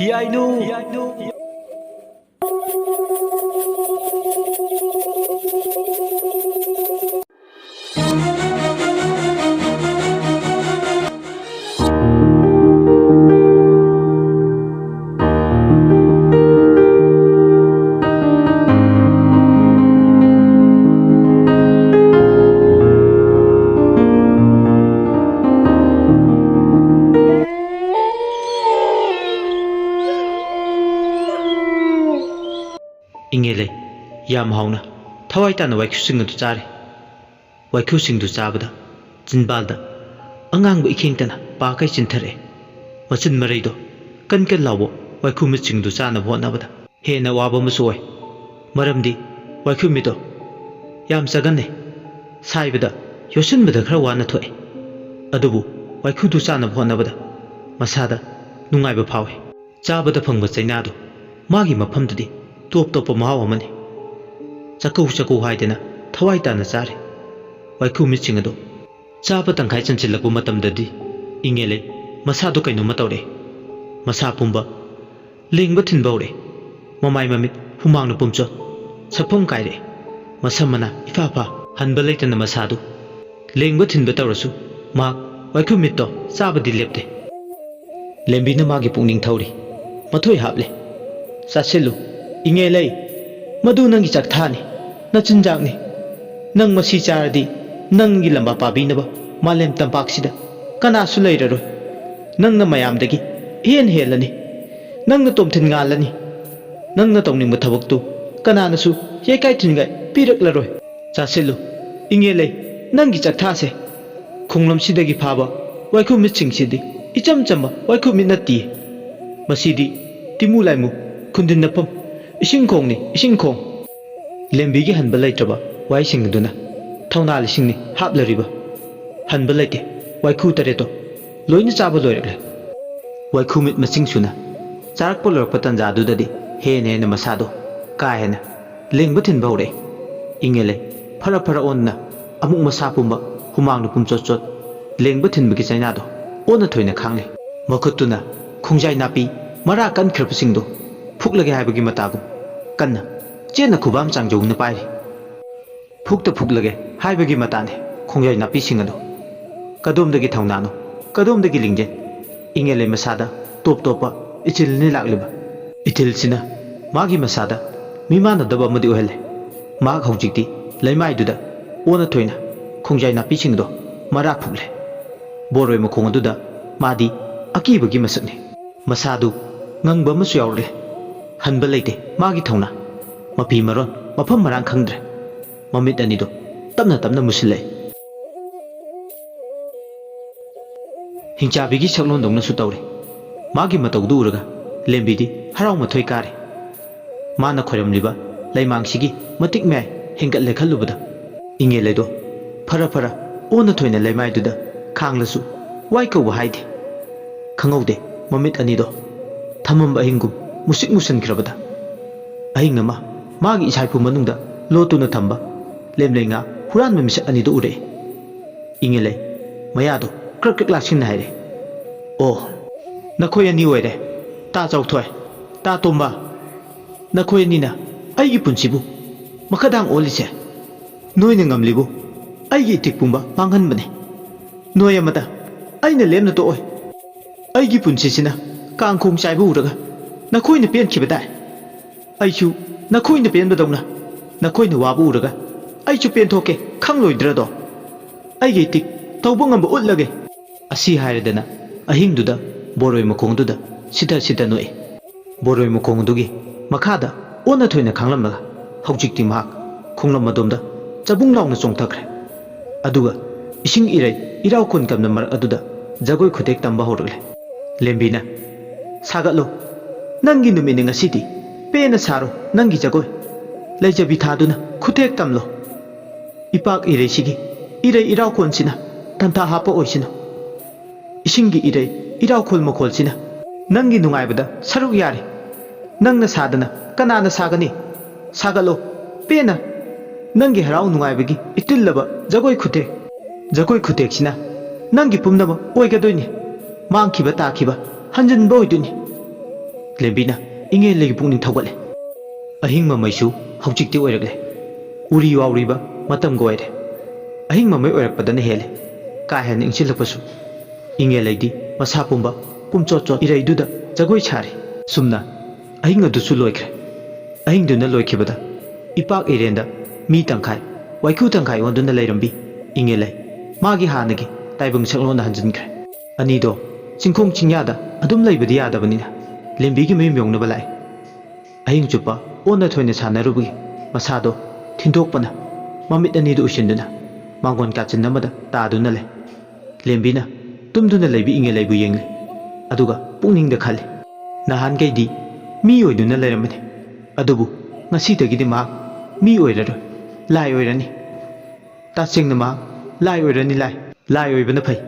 Heeyainu. Ingele, yam hauna, thawai tana waikhu singu tu chare. Waikhu sing tu chabada, jinbalda, angang bu iking tana, pa kai chinthare. Machin maraido, kan lawo, waikhu mit sing tu chana vona bada. He na waba musuai. Maramdi, waikhu mito. Yam sagane, saibada, yosin bada khara wana thoe. Adubu, waikhu tu chana vona bada. Masada, nungai ba phawe. Chabada phangba chainado, magi mafamdadi. Top top mahaw amani chakou haidena thawai tana chare waikhu mi chingado chaba tangkhai chanchilakbu matamdadi ingele masadu kaino matawre masa pumba lengba thinbawre mamai mamit humangna pumcho saphom kaire masamana ifafa hanba leitana masadu lengba thinba tawrasu ma waikhu mitto chabadi lepte lembina magi pungning thawri mathoi haple sachelu Ingele, madu nangi chakthani, nachinjakni. Nang masi charadi, nangi lamba pabinaba, malem tampaksida, kana sulairaro. Nang na mayamdagi, hen helani. Nang na tomthin ngalani. Nang na tongning mathabaktu, kana nasu, yekai thingai, piraklaro. Chasilu, ingele, nangi chakthase. Khunglam sidagi phaba, waikhu mitsing sidi, icham chamba, waikhu minati. Masidi, timulaimu, kundin napam. Ising kong ni, ising kong. Lembi gi hanba laitraba, wai sing duna. Thauna lising ni, hap lariba. Hanba laite, wai khu tareto. Loina chaba loirakle. Wai khu mit masing suna. Charak polor patan jadu dadi, he ne na masado. Ka he na. Leng batin baure. Ingele, para onna. Amuk masapumba, humang nupum chot. Leng batin bagi chainado. Ona thoina khangle. Makutuna, khongjai napi, mara kan khirpasing do. Phuk lage hai bagi matagum. Kanna, chena khubam changjong na pai. Phukta phuk lage hai bagi matane, khongjai napi singado. Kadom dagi thaunano, kadom dagi lingje. Ingele masada, top topa, ichil ni lagliba. Ichil sina, magi masada, mimana daba madi uhele. Mag haujikti, laimai duda, ona thoina, khongjai napi singdo, mara phukle. Boroi makhong aduda, madi, aki bagi masakni. Masadu, ngangba masu yaurle. Hanba leite, magi thauna. Mapi maron, mafam marang khangdre. Mamit anido, tamna musile. Hingchabigi saklon dongna sutawre. Magi matawdu uraga, lembidi, harau mathoi kare. Mana khoramliba, laimangsigi, matik me, hingat lekhalubada. Ingeledo, para, ona thoina laimai duda, khanglasu, waiko haide. Khangaude, mamit anido, thamamba hingum. Musik musan kirabada. Ahing nama, magi isaipu manungda, lotu na thamba, lemlenga, huran mamisak anido ure. Ingele, mayado, krak lasin na haire. Oh, nakoya ni oire, ta chau thoy, ta tomba, nakoya ni na, aigi punsibu, makadang olise, noy na ngamlibu, aigi tikpumba, panghan bane. Noya mata, ay na lem na to oy, aigi punsisina, kangkong saibu uraga. Nakoi na pian kibadai. Aichu, nakoi na pian badongna. Nakoi na wabu uraga. Aichu pian thoke, khangloi drado. Aigi tik, taubong amba utlage. Asi hairadana, ahing duda, boroi makong duda, sita noe. Boroi makong dugi, makada, ona thoina khanglamaga. Haujik ti mahak, khonglam madomda, chabung launa chongthakre. Aduga, ising irai, irau kun kamna mar aduda, jagoi khutek tamba horle. Lembina, sagatlo. Nangi numini ngasidi, pena saro, nangi jagoi. Laijabi thaduna, khutek tamlo. Ipak irei sigi, irei irau konsina, tanta hapa oisina. Isingi irei, irau khol makhol sina. Nangi nungai bada, saruk yare. Nangna sadana, kanana sagani. Sagalo, pena. Nangi harau nungai bagi, itillaba, jagoi khutek. Jagoi khutek sina. Nangi pumnaba, oigadoini. Mangkiba takiba, hanjan boiduni. ꯂꯦꯝꯕꯤꯅ ꯏꯉꯦꯜꯂꯩꯒꯤ ꯄꯨꯛꯅꯤꯡ ꯊꯧꯒꯠꯂꯦ ꯑꯍꯤꯡ ꯃꯃꯩꯁꯨ ꯍꯧꯖꯤꯛꯇꯤ ꯑꯣꯏꯔꯛꯂꯦ ꯎꯔꯤ ꯋꯥꯎꯔꯤꯕ ꯃꯇꯝꯒ ꯑꯣꯏꯔꯦ ꯑꯍꯤꯡ ꯃꯃꯩ ꯑꯣꯏꯔꯛꯄꯗꯅ ꯍꯦꯜꯂꯦ ꯀꯥ ꯍꯦꯟꯅ ꯏꯪꯁꯤꯜꯂꯛꯄꯁꯨ ꯏꯉꯦꯜꯂꯩꯗꯤ ꯃꯁꯥ ꯄꯨꯝꯕ ꯄꯨꯝꯆꯣꯠ ꯆꯣꯠ ꯏꯔꯩꯗꯨꯗ ꯖꯒꯣꯏ ꯁꯥꯔꯤ ꯁꯨꯝꯅ ꯑꯍꯤꯡ ꯑꯗꯨꯁꯨ ꯂꯣꯏꯈ꯭ꯔꯦ ꯑꯍꯤꯡꯗꯨꯅ ꯂꯣꯏꯈꯤꯕꯗ ꯏꯄꯥꯛ ꯏꯔꯦꯟꯗ ꯃꯤ ꯇꯪꯈꯥꯏ ꯋꯥꯏꯈꯨ ꯇꯪꯈꯥꯏ ꯑꯣꯟꯗꯨꯅ ꯂꯩꯔꯝꯕꯤ ꯏꯉꯦꯜꯂꯩ ꯃꯥꯒꯤ ꯍꯥꯟꯅꯒꯤ ꯇꯥꯏꯕꯪ ꯁꯛꯂꯣꯟꯗ ꯍꯟꯖꯤꯟꯈ꯭ꯔꯦ ꯑꯅꯤꯗꯣ ꯆꯤꯡꯈꯣꯡ ꯆꯤꯡꯌꯥꯗ ꯑꯗꯨꯝ ꯂꯩꯕꯗꯤ ꯌꯥꯗꯕꯅꯤꯅ ꯂꯦꯝꯕꯤꯒꯤ ꯃꯌꯨꯝ ꯌꯧꯅꯕ ꯂꯥꯛꯑꯦ ꯑꯍꯤꯡ ꯆꯨꯞꯄ ꯑꯣꯟꯅ ꯊꯣꯏꯅ ꯁꯥꯟꯅꯔꯨꯕꯒꯤ ꯃꯁꯥꯗꯣ ꯊꯤꯟꯗꯣꯛꯄꯅ ꯃꯃꯤꯠ ꯑꯅꯤꯗꯨ ꯎꯏꯁꯤꯟꯗꯨꯅ ꯃꯥꯡꯒꯣꯟ ꯀꯥꯆꯤꯟ ꯑꯃꯗ ꯇꯥꯗꯨꯅ ꯂꯩ ꯂꯦꯝꯕꯤꯅ ꯇꯨꯝꯗꯨꯅ ꯂꯩꯕꯤ ꯏꯉꯦꯜꯂꯩꯕꯨ ꯌꯦꯡꯂꯤ ꯑꯗꯨꯒ ꯄꯨꯛꯅꯤꯡꯗ ꯈꯜꯂꯤ ꯅꯍꯥꯟꯈꯩꯗꯤ ꯃꯤ ꯑꯣꯏꯗꯨꯅ ꯂꯩꯔꯝꯕꯅꯤ ꯑꯗꯨꯕꯨ ꯉꯁꯤꯗꯒꯤꯗꯤ ꯃꯍꯥꯛ ꯃꯤ ꯑꯣꯏꯔꯔꯣꯏ ꯂꯥꯏ ꯑꯣꯏꯔꯅꯤ ꯇꯁꯦꯡꯅ ꯃꯍꯥꯛ ꯂꯥꯏ ꯑꯣꯏꯔꯅꯤ ꯂꯥꯏ ꯑꯣꯏꯕꯅ ꯐꯩ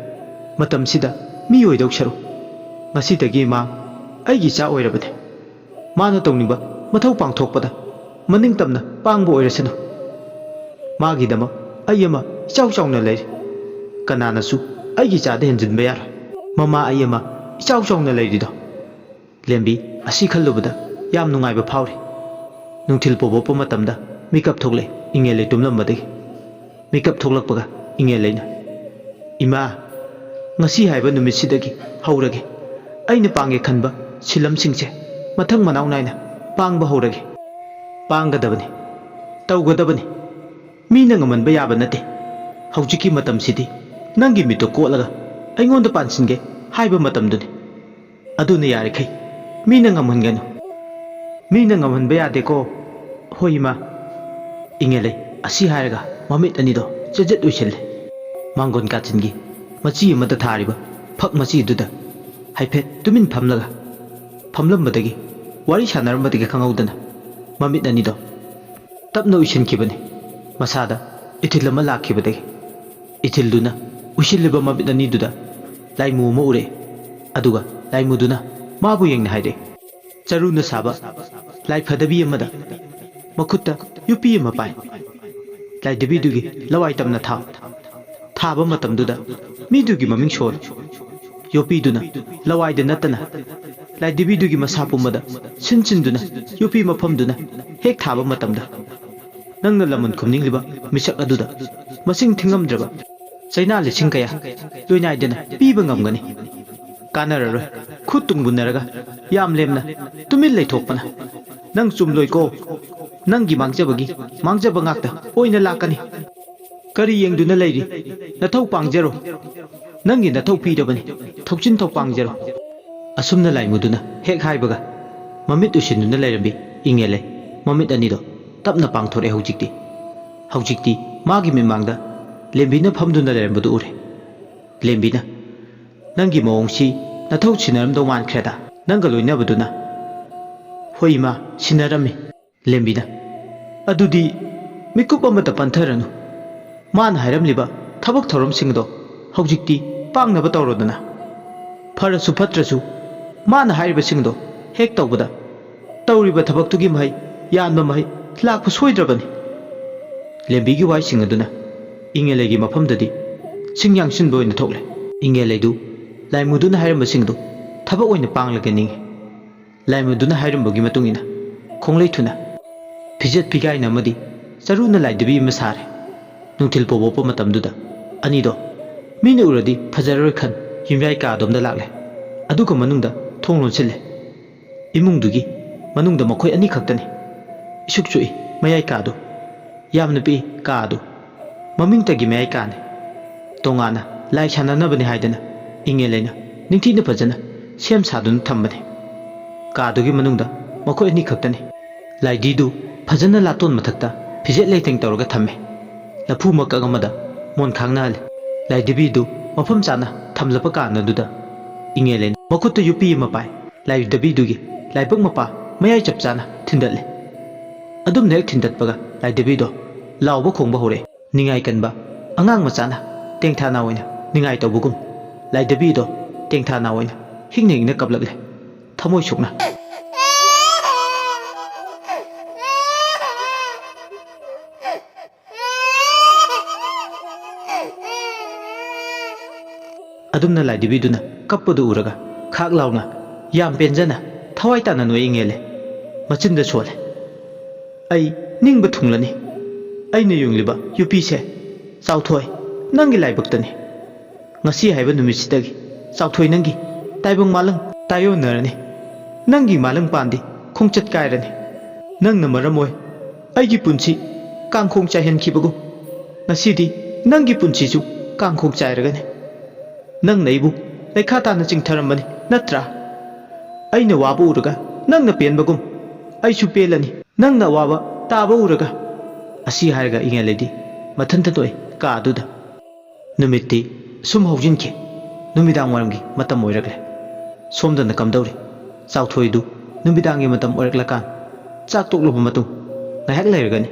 ꯃꯇꯝꯁꯤꯗ ꯃꯤ ꯑꯣꯏꯗꯧ ꯁꯔꯨꯛ ꯉꯁꯤꯗꯒꯤ ꯃꯍꯥꯛ ꯑꯩꯒꯤ ꯏꯆꯥ ꯑꯣꯏꯔꯕꯅꯤ ꯃꯥꯅ ꯇꯧꯅꯤꯡꯕ ꯃꯊꯧ ꯄꯥꯡꯊꯣꯛꯄꯗ ꯃꯅꯤꯡ ꯇꯝꯅ ꯄꯥꯡꯕ ꯑꯣꯏꯔꯁꯅꯨ ꯃꯥꯒꯤꯗꯃꯛ ꯑꯩ ꯑꯃ ꯏꯆꯥꯎ ꯆꯥꯎꯅ ꯂꯩꯔꯤ ꯀꯅꯥꯅꯁꯨ ꯑꯩꯒꯤ ꯏꯆꯥꯗ ꯍꯦꯟꯖꯤꯟꯕ ꯌꯥꯔꯣꯏ ꯃꯃꯥ ꯑꯩ ꯑꯃ ꯏꯆꯥꯎ ꯆꯥꯎꯅ ꯂꯩꯔꯤꯗꯣ ꯂꯦꯝꯕꯤ ꯑꯁꯤ ꯈꯜꯂꯨꯕꯗ ꯌꯥꯝ ꯅꯨꯡꯉꯥꯏꯕ ꯐꯥꯎꯔꯤ ꯅꯨꯡꯊꯤꯜ ꯄꯣꯕꯣꯞꯄ ꯃꯇꯝꯗ ꯃꯤꯀꯞ ꯊꯣꯛꯂꯛꯏ ꯏꯉꯦꯜꯂꯩ ꯇꯨꯝꯂꯝꯕꯗꯒꯤ ꯃꯤꯀꯞ ꯊꯣꯛꯂꯛꯄꯒ ꯏꯉꯦꯜꯂꯩꯅ ꯏꯃꯥ ꯉꯁꯤ ꯍꯥꯏꯕ ꯅꯨꯃꯤꯠꯁꯤꯗꯒꯤ ꯍꯧꯔꯒꯦ ꯑꯩꯅ ꯄꯥꯡꯒꯦ ꯈꯟꯕ ꯁꯤꯂꯝꯁꯤꯡꯁꯦ ꯃꯊꯪ ꯃꯅꯥꯎ ꯅꯥꯏꯅ ꯄꯥꯡꯕ ꯍꯧꯔꯒꯦ ꯄꯥꯡꯒꯗꯕꯅꯤ ꯇꯧꯒꯗꯕꯅꯤ ꯃꯤꯅ ꯉꯝꯍꯟꯕ ꯌꯥꯕ ꯅꯠꯇꯦ ꯍꯧꯖꯤꯛꯀꯤ ꯃꯇꯝꯁꯤꯗꯤ ꯅꯪꯒꯤ ꯃꯤꯠꯇꯣ ꯀꯣꯠꯂꯒ ꯑꯩꯉꯣꯟꯗ ꯄꯥꯟꯁꯤꯟꯒꯦ ꯍꯥꯏꯕ ꯃꯇꯝꯗꯨꯅꯤ ꯑꯗꯨꯅ ꯌꯥꯔꯤꯈꯩ ꯃꯤꯅ ꯉꯝꯍꯟꯒꯅꯨ ꯃꯤꯅ ꯉꯝꯍꯟꯕ ꯌꯥꯗꯦꯀꯣ ꯍꯣꯏ ꯏꯃꯥ ꯏꯉꯦꯜꯂꯩ ꯑꯁꯤ ꯍꯥꯏꯔꯒ ꯃꯃꯤꯠ ꯑꯅꯤꯗꯣ ꯆꯦꯖꯦꯠ ꯎꯏꯁꯤꯜꯂꯦ ꯃꯥꯡꯒꯣꯟ ꯀꯥꯆꯤꯟꯒꯤ ꯃꯆꯤ ꯑꯃꯗ ꯊꯥꯔꯤꯕ ꯐꯛ ꯃꯆꯤꯗꯨꯗ ꯍꯥꯏꯐꯦꯠ ꯇꯨꯃꯤꯟ ꯐꯝꯂꯒ ꯐꯝꯂꯝꯕꯗꯒꯤ ꯋꯥꯔꯤ ꯁꯥꯟꯅꯔꯝꯕꯗꯒꯤ ꯈꯪꯍꯧꯗꯅ ꯃꯃꯤꯠ ꯑꯅꯤꯗꯣ ꯇꯞꯅ ꯎꯏꯁꯤꯟꯈꯤꯕꯅꯤ ꯃꯁꯥꯗ ꯏꯊꯤꯜ ꯑꯃ ꯂꯥꯛꯈꯤꯕꯗꯒꯤ ꯏꯊꯤꯜꯗꯨꯅ ꯎꯏꯁꯤꯜꯂꯤꯕ ꯃꯃꯤꯠ ꯑꯅꯤꯗꯨꯗ ꯂꯥꯏꯃꯨ ꯑꯃ ꯎꯔꯛꯑꯦ ꯑꯗꯨꯒ ꯂꯥꯏꯃꯨꯗꯨꯅ ꯃꯥꯕꯨ ꯌꯦꯡꯅ ꯍꯥꯏꯔꯛꯑꯦ ꯆꯔꯨꯅ ꯁꯥꯕ ꯂꯥꯏꯐꯗꯕꯤ ꯑꯃꯗ ꯃꯈꯨꯠꯇ ꯌꯨꯄꯤ ꯑꯃ ꯄꯥꯏ ꯂꯥꯏꯙꯕꯤꯗꯨꯒꯤ ꯂꯋꯥꯏ ꯇꯝꯅ ꯊꯥꯎ ꯊꯥꯕ ꯃꯇꯝꯗꯨꯗ ꯃꯤꯗꯨꯒꯤ ꯃꯃꯤꯡ ꯁꯣꯜꯂꯨ ꯌꯣꯄꯤꯗꯨꯅ ꯂꯋꯥꯏꯗ ꯅꯠꯇꯅ ꯂꯥꯏꯙꯕꯤꯗꯨꯒꯤ ꯃꯁꯥ ꯄꯨꯝꯕꯗ ꯁꯤꯟꯗꯨꯅ ꯌꯣꯄꯤ ꯃꯐꯝꯗꯨꯅ ꯍꯦꯛ ꯊꯥꯕ ꯃꯇꯝꯗ ꯅꯪꯅ ꯂꯃꯟ ꯈꯨꯝꯅꯤꯡꯂꯤꯕ ꯃꯤꯁꯛ ꯑꯗꯨꯗ ꯃꯁꯤꯡ ꯊꯤꯉꯝꯗ꯭ꯔꯕ ꯆꯩꯅꯥ ꯂꯤꯁꯤꯡ ꯀꯌꯥ ꯂꯣꯏꯅꯥꯏꯗꯅ ꯄꯤꯕ ꯉꯝꯒꯅꯤ ꯀꯥꯟꯅꯔꯔꯣꯏ ꯈꯨꯠ ꯇꯨꯡꯒꯨꯟꯅꯔꯒ ꯌꯥꯝ ꯂꯦꯝꯅ ꯇꯨꯃꯤꯟ ꯂꯩꯊꯣꯛꯄꯅ ꯅꯪ ꯆꯨꯝꯂꯣꯏꯀꯣ ꯅꯪꯒꯤ ꯃꯥꯡꯖꯕꯒꯤ ꯃꯥꯡꯖꯕ ꯉꯥꯛꯇ ꯑꯣꯏꯅ ꯂꯥꯛꯀꯅꯤ ꯀꯔꯤ ꯌꯦꯡꯗꯨꯅ ꯂꯩꯔꯤ ꯅꯊꯧ ꯄꯥꯡꯖꯔꯣ ꯅꯪꯒꯤ ꯅꯊꯧ ꯄꯤꯔꯕꯅꯤ ꯊꯧꯆꯤꯟ ꯄꯥꯡꯖꯔꯣ ꯑꯁꯨꯝꯅ ꯂꯥꯏꯃꯨꯗꯨꯅ ꯍꯦꯛ ꯍꯥꯏꯕꯒ ꯃꯃꯤꯠ ꯎꯏꯁꯤꯟꯗꯨꯅ ꯂꯩꯔꯝꯕꯤ ꯏꯉꯦꯜꯂꯩ ꯃꯃꯤꯠ ꯑꯅꯤꯗꯣ ꯇꯞꯅ ꯄꯥꯡꯊꯣꯔꯛꯑꯦ ꯍꯧꯖꯤꯛꯇꯤ ꯃꯥꯒꯤ ꯃꯤꯠꯃꯥꯡꯗ ꯂꯦꯝꯕꯤꯅ ꯐꯝꯗꯨꯅ ꯂꯩꯔꯝꯕꯗꯨ ꯎꯔꯦ ꯂꯦꯝꯕꯤꯅ ꯅꯪꯒꯤ ꯃꯑꯣꯡꯁꯤ ꯅꯊꯧ ꯁꯤꯟꯅꯔꯝꯗꯧ ꯃꯥꯟꯈ꯭ꯔꯦꯗ ꯅꯪꯒ ꯂꯣꯏꯅꯕꯗꯨꯅ ꯍꯣꯏ ꯏꯃꯥ ꯁꯤꯟꯅꯔꯝꯃꯤ ꯂꯦꯝꯕꯤꯅ ꯑꯗꯨꯗꯤ ꯃꯤꯀꯨꯞ ꯑꯃꯇ ꯄꯟꯊꯔꯅꯨ ꯃꯥꯅ ꯍꯥꯏꯔꯝꯂꯤꯕ ꯊꯕꯛ ꯊꯧꯔꯝꯁꯤꯡꯗꯣ ꯍꯧꯖꯤꯛꯇꯤ ꯄꯥꯡꯅꯕ ꯇꯧꯔꯣꯗꯅ ꯐꯔꯁꯨ ꯐꯠꯇ꯭ꯔꯁꯨ ꯃꯥꯅ ꯍꯥꯏꯔꯤꯕꯁꯤꯡꯗꯣ ꯍꯦꯛ ꯇꯧꯕꯗ ꯇꯧꯔꯤꯕ ꯊꯕꯛꯇꯨꯒꯤ ꯃꯍꯩ ꯌꯥꯟꯕ ꯃꯍꯩ ꯂꯥꯛꯄ ꯁꯣꯏꯗ꯭ꯔꯕꯅꯤ ꯂꯦꯝꯕꯤꯒꯤ ꯋꯥꯍꯩꯁꯤꯡ ꯑꯗꯨꯅ ꯏꯉꯦꯜꯂꯩꯒꯤ ꯃꯐꯝꯗꯗꯤ ꯁꯤꯡ ꯌꯥꯡꯁꯤꯟꯕ ꯑꯣꯏꯅ ꯊꯣꯛꯂꯦ ꯏꯉꯦꯜꯂꯩꯗꯨ ꯂꯥꯏꯃꯨꯗꯨꯅ ꯍꯥꯏꯔꯝꯕꯁꯤꯡꯗꯨ ꯊꯕꯛ ꯑꯣꯏꯅ ꯄꯥꯡꯂꯒ ꯅꯤꯡꯉꯤ ꯂꯥꯏꯃꯨꯗꯨꯅ ꯍꯥꯏꯔꯝꯕꯒꯤ ꯃꯇꯨꯡ ꯏꯟꯅ ꯈꯣꯡꯂꯩ ꯊꯨꯅ ꯐꯤꯖꯦꯠ ꯐꯤꯒꯥꯏꯅ ꯑꯃꯗꯤ ꯆꯔꯨꯅ ꯂꯥꯏꯙꯕꯤ ꯑꯃ ꯁꯥꯔꯦ ꯅꯨꯡꯊꯤꯜ ꯄꯣꯕꯣꯞꯄ ꯃꯇꯝꯗꯨꯗ ꯑꯅꯤꯗꯣ ꯃꯤꯅ ꯎꯔꯗꯤ ꯐꯖꯔꯔꯣꯏ ꯈꯟ ꯌꯨꯝꯌꯥꯏ ꯀꯥꯗꯣꯝꯗ ꯂꯥꯛꯂꯦ ꯑꯗꯨꯒ ꯃꯅꯨꯡꯗ ꯊꯣꯡ ꯂꯣꯟꯁꯤꯜꯂꯦ ꯏꯃꯨꯡꯗꯨꯒꯤ ꯃꯅꯨꯡꯗ ꯃꯈꯣꯏ ꯑꯅꯤ ꯈꯛꯇꯅꯤ ꯏꯁꯨꯛ ꯆꯨꯏ ꯃꯌꯥꯏ ꯀꯥꯗꯨ ꯌꯥꯝꯅ ꯄꯤꯛꯏ ꯀꯥꯗꯨ ꯃꯃꯤꯡꯇꯒꯤ ꯃꯌꯥꯏ ꯀꯥꯅꯤ ꯇꯣꯉꯥꯟꯅ ꯂꯥꯏ ꯁꯥꯟꯅꯅꯕꯅꯤ ꯍꯥꯏꯗꯅ ꯏꯉꯦꯜꯂꯩꯅ ꯅꯤꯡꯊꯤꯅ ꯐꯖꯅ ꯁꯦꯝ ꯁꯥꯗꯨꯅ ꯊꯝꯕꯅꯤ ꯀꯥꯗꯨꯒꯤ ꯃꯅꯨꯡꯗ ꯃꯈꯣꯏ ꯑꯅꯤ ꯈꯛꯇꯅꯤ ꯂꯥꯏꯙꯤꯗꯨ ꯐꯖꯅ ꯂꯥꯇꯣꯟ ꯃꯊꯛꯇ ꯐꯤꯖꯦꯠ ꯂꯩꯇꯦꯡ ꯇꯧꯔꯒ ꯊꯝꯃꯦ ꯂꯐꯨ ꯃꯀꯛ ꯑꯃꯗ ꯃꯣꯟ ꯈꯥꯡꯅꯍꯜꯂꯦ ꯂꯥꯏꯙꯕꯤꯗꯨ ꯃꯐꯝ ꯆꯥꯅ ꯊꯝꯂꯕ ꯀꯥꯟꯗꯨꯗ ꯏꯉꯦꯜꯂꯩꯅ ꯃꯈꯨꯠꯇ ꯌꯨꯄꯤ ꯑꯃ ꯄꯥꯏ ꯂꯥꯏꯙꯕꯤꯗꯨꯒꯤ ꯂꯥꯏꯕꯛ ꯃꯄꯥ ꯃꯌꯥꯏ ꯆꯞ ꯆꯥꯅ ꯊꯤꯟꯗꯠꯂꯦ ꯑꯗꯨꯝꯅ ꯍꯦꯛ ꯊꯤꯟꯗꯠꯄꯒ ꯂꯥꯏꯙꯕꯤꯗꯣ ꯂꯥꯎꯕ ꯈꯣꯡꯕ ꯍꯧꯔꯛꯑꯦ ꯅꯤꯡꯉꯥꯏ ꯀꯟꯕ ꯑꯉꯥꯡ ꯃꯆꯥꯅ ꯇꯦꯡꯊꯥꯅꯥ ꯑꯣꯏꯅ ꯅꯤꯡꯉꯥꯏ ꯇꯧꯕꯒꯨꯝ ꯂꯥꯏꯙꯕꯤꯗꯣ ꯇꯦꯡꯊꯥꯅꯥ ꯑꯣꯏꯅ ꯍꯤꯡꯅ ꯀꯞꯂꯛꯂꯦ ꯊꯃꯣꯏ ꯁꯣꯛꯅ ꯑꯗꯨꯝꯅ ꯂꯥꯏꯙꯕꯤꯗꯨꯅ ꯀꯞꯄꯗꯨ ꯎꯔꯒ ꯈꯥꯛ ꯂꯥꯎꯅ ꯌꯥꯝ ꯄꯦꯟꯖꯅ thawai tana noi ingele machin da chole ai ningba thunglani aina yungliba yupi se chauthoi nangi laibaktani ngasi haiba numitsidagi chauthoi nangi taibang malang tayo narani nangi malang pandi khongchat kairani nangna maramoi aigi punchi kangkhong chahen khibagu ngasidi nangi punchi ju kangkhong chairagani nang naibu lekha tana chingtharamani natra aina waba uraga nangna penbagum aisu pelani nangna waba taba uraga asi haiga ingeledi mathanta toy ka aduda numitti sum hojinke numidang waramgi matam oiragle somdana kamdawri chauthoi du numidangi matam oiraklakan chak tokloba matung ngahak leiragani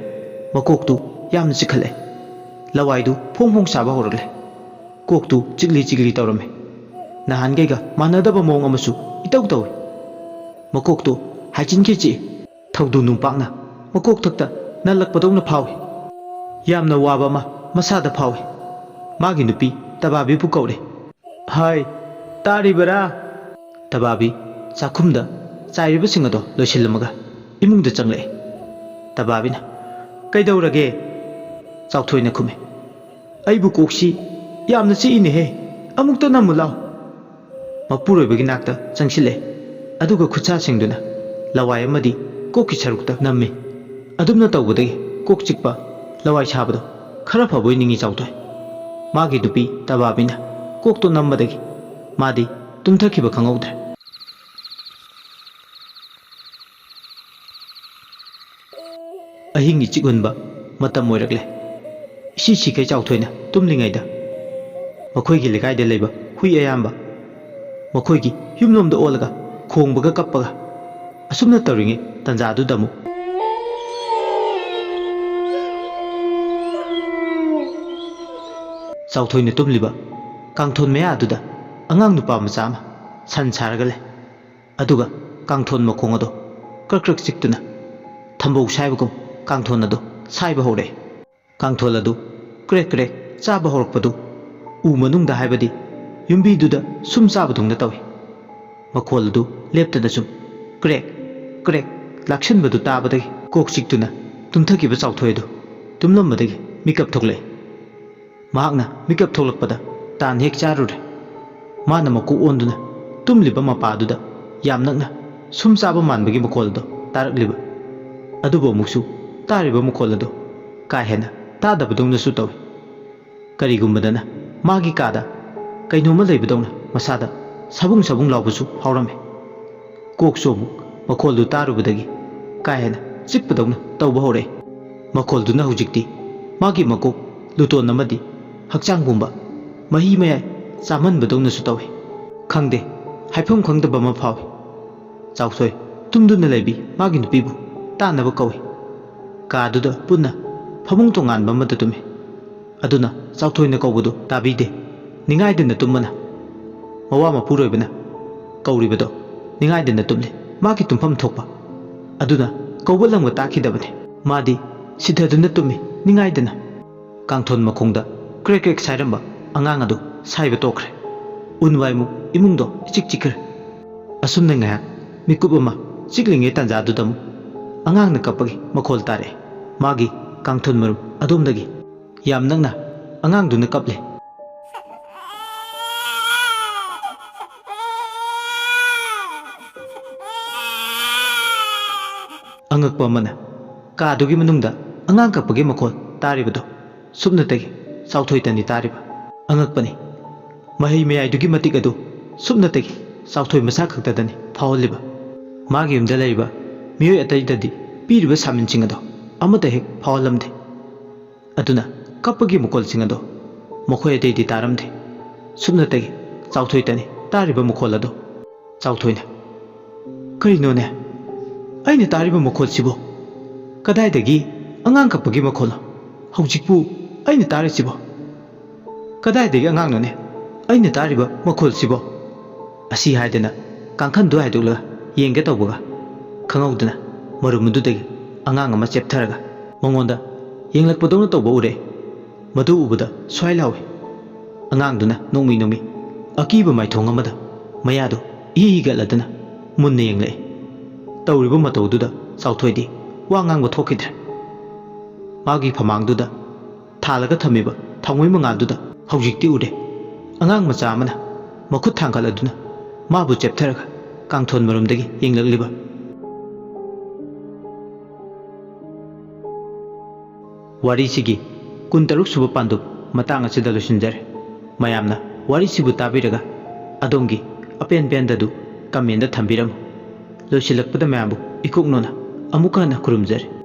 makoktu yamna chikhale lawaidu phongphong saba horagle koktu chigli tawrame nahangaiga manadaba mong amasu itaw tawi makoktu hajinke chi thawdu numpakna makok thakta nalakpadawna phawi yamna waba ma masada phawi magi nupi tababi pu kawre hai taribara tababi chakhumda chairiba singado loisilamaga imungda changle tababina kaidawrage chauthoina khume aibu koksi yamna chi ine he amukta namulaw mapuroibagi nakta changsile aduga khucha singduna lawai amadi kokki sarukta namme adumna tawbadagi kok chikpa lawai sabado khara phaboi ningi chauthoi magi dupi tababina kokto nammadagi madi tumthakhiba khangawdre ahingi chigunba matam moirakle isi kai chauthoina tumlingaida makhoigi lekai leba hui ayamba makhoigi yumnomda olaga khongbaga kappaga asumna tawringi tanjadu damu chauthoina tumliba kangthon meya aduda angang nupa macha ama san saragale aduga kangthon makhong ado krakrak chiktuna thambou saibagum kangthon ado saiba hore kangthol adu krek krek chaba horakpadu u manungda haibadi yumbi duda sum chaba thungna tawi makhol adu leptana sum krek krek lakshanbadu tabadagi kok chiktuna tumthakiba chauthoi adu tumlambadagi mikap thokle mahakna mikap tholakpada tan hek charure mana maku onduna tumliba mapaduda yamnakna sum chaba manbagi makhol adu tarakliba adubo muksu tariba makhol adu ka hena tadabadungna su tawi karigumbadana magi kada kainoma leibadongna masada sabung laubasu haurame koksobu makhol tarubadagi ka hena chikpadongna tawba hore makhol duna hujikti magi makok luton namadi hakchang mahi mayai chamanbadongna su tawi khangde haifam khangdaba ma phawi chauthoi tumduna leibi magi nupibu tanaba kawi kaduda punna phamung tongan bamada tume aduna chauthoina kawbudu tabide ningaidena tumana mawa mapuroibana kawribado ningaidena tumle magi tumpham thokpa aduna kawbalangwa takhidabane madi sidhaduna tume ningaidena kangthon makhongda krek krek sairamba angang adu saiba tokre unwaimu imungdo ichik chikre asumna ngaya mikupama chiklinge tanjadudamu angangna kapagi makhol tare magi kangthon marum adomdagi yam nangna angangduna kaple angakpa mana kadugi manungda angang kapagi makhol taribado subnatagi chauthoitani tariba angakpani mahi mayaidugi matik adu subnatagi chauthoi masa khaktadani phawliba magi yumda leiba miyoi ataidadi piriba saminching ado amata hek phawlamde aduna kapagi mukol sing ado mokhoi ateidi taramde subnatagi chauthoitani tariba mukhol ado chauthoina karinone aina tariba mukhol sibo kadaidagi angang kapagi mukhol hojikpu aina tari sibo kadaidagi angang none aina tariba mukhol sibo asi haidana kangkhan do haidula yengge tawbaga khangawdana marumududagi angang ama cheptharaga mongonda yenglakpadona tawba ure madu ubada swailawe angang nomi akiba maithong amada mayado ihigaladana munne yengle ꯇꯧꯔꯤꯕ ꯃꯇꯧꯗꯨꯗ ꯆꯥꯎꯊꯣꯏꯗꯤ ꯋꯥ ꯉꯥꯡꯕ ꯊꯣꯛꯈꯤꯗ꯭ꯔꯦ꯫ ꯃꯥꯒꯤ ꯐꯃꯥꯡꯗꯨꯗ ꯊꯥꯜꯂꯒ ꯊꯝꯃꯤꯕ ꯊꯥꯎꯃꯩ ꯃꯉꯥꯜꯗꯨꯗ ꯍꯧꯖꯤꯛꯇꯤ ꯎꯔꯦ ꯑꯉꯥꯡ ꯃꯆꯥ ꯑꯃꯅ ꯃꯈꯨꯠ ꯊꯥꯡꯒꯠꯂꯗꯨꯅ ꯃꯥꯕꯨ ꯆꯦꯞꯊꯔꯒ ꯀꯥꯡꯊꯣꯟ ꯃꯔꯨꯝꯗꯒꯤ ꯌꯦꯡꯂꯛꯂꯤꯕ꯫ ꯋꯥꯔꯤꯁꯤꯒꯤ 23 ꯁꯨꯕ ꯄꯥꯟꯗꯨꯞ ꯃꯇꯥꯡ ꯑꯁꯤꯗ ꯂꯣꯏꯁꯤꯟꯖꯔꯦ꯫ ꯃꯌꯥꯝꯅ ꯋꯥꯔꯤꯁꯤꯕꯨ ꯇꯥꯕꯤꯔꯒ ꯑꯗꯣꯝꯒꯤ ꯑꯄꯦꯟ ꯄꯦꯟꯗꯗꯨ ꯀꯃꯦꯟꯗ ꯊꯝꯕꯤꯔꯝꯃꯨ꯫ ꯂꯣꯏꯁꯤꯜꯂꯛꯄꯗ ꯃꯌꯥꯝꯕꯨ ꯏꯀꯣꯛꯅꯣꯅ ꯑꯃꯨꯛꯀ ꯍꯟꯅ ꯈꯨꯔꯨꯝꯖꯔꯤ꯫